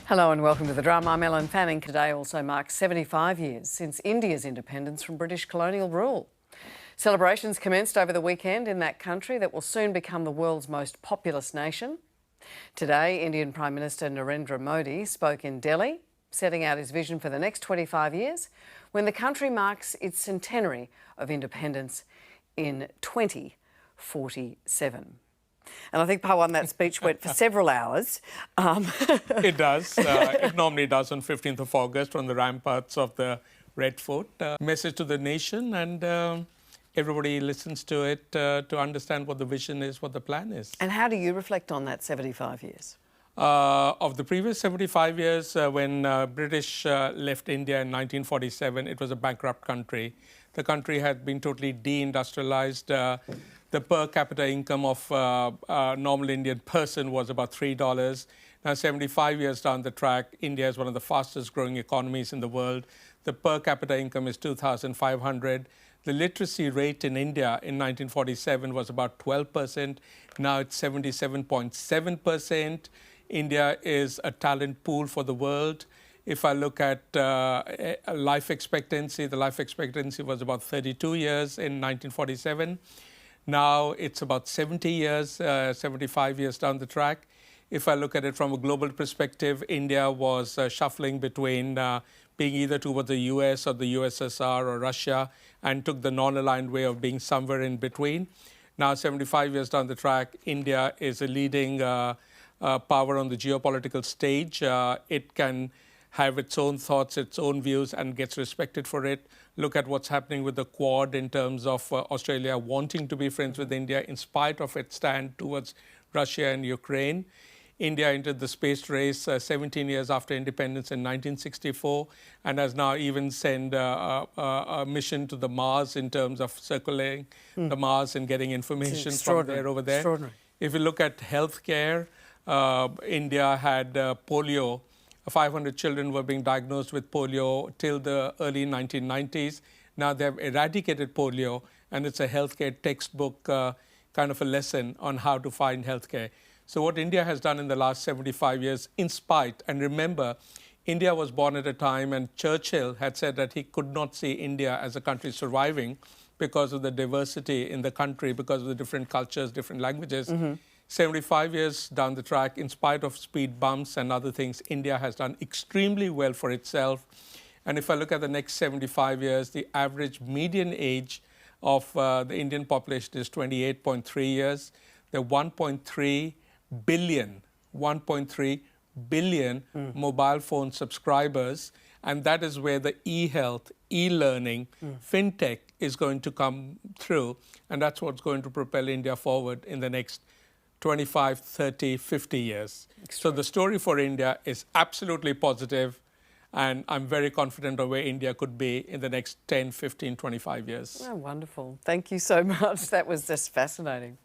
Hello and welcome to The Drum. I'm Ellen Fanning. Today also marks 75 years since India's independence from British colonial rule. Celebrations commenced over the weekend in that country that will soon become the world's most populous nation. Today, Indian Prime Minister Narendra Modi spoke in Delhi, setting out his vision for the next 25 years when the country marks its centenary of independence in 2047. And I think, Pawan, that speech went for several hours. It does. It normally does on 15th of August on the ramparts of the Red Fort. Message to the nation, and everybody listens to it to understand what the vision is, what the plan is. And how do you reflect on that 75 years? Of the previous 75 years, when British left India in 1947, it was a bankrupt country. The country had been totally deindustrialized. The per capita income of a normal Indian person was about $3. Now, 75 years down the track, India is one of the fastest growing economies in the world. The per capita income is 2,500. The literacy rate in India in 1947 was about 12%. Now it's 77.7%. India is a talent pool for the world. If I look at life expectancy, the life expectancy was about 32 years in 1947. Now it's about 70 years, 75 years down the track. If I look at it from a global perspective, India was shuffling between being either towards the US or the USSR or Russia, and took the non-aligned way of being somewhere in between. Now, 75 years down the track, India is a leading power on the geopolitical stage. It can have its own thoughts, its own views, and gets respected for it. Look at what's happening with the Quad in terms of Australia wanting to be friends with India in spite of its stand towards Russia and Ukraine. India entered the space race 17 years after independence in 1964, and has now even sent a mission to the Mars in terms of circulating the Mars and getting information from there over there. If you look at healthcare, India had polio. 500 children were being diagnosed with polio till the early 1990s. Now they've eradicated polio, and it's a healthcare textbook kind of a lesson on how to find healthcare. So what India has done in the last 75 years, in spite, and remember, India was born at a time and Churchill had said that he could not see India as a country surviving because of the diversity in the country, because of the different cultures, different languages. 75 years down the track, in spite of speed bumps and other things, India has done extremely well for itself. And if I look at the next 75 years, the average median age of the Indian population is 28.3 years. There are 1.3 billion mobile phone subscribers. And that is where the e-health, e-learning, fintech is going to come through. And that's what's going to propel India forward in the next 25, 30, 50 years. So the story for India is absolutely positive, and I'm very confident of where India could be in the next 10, 15, 25 years. Oh, wonderful. Thank you so much. That was just fascinating.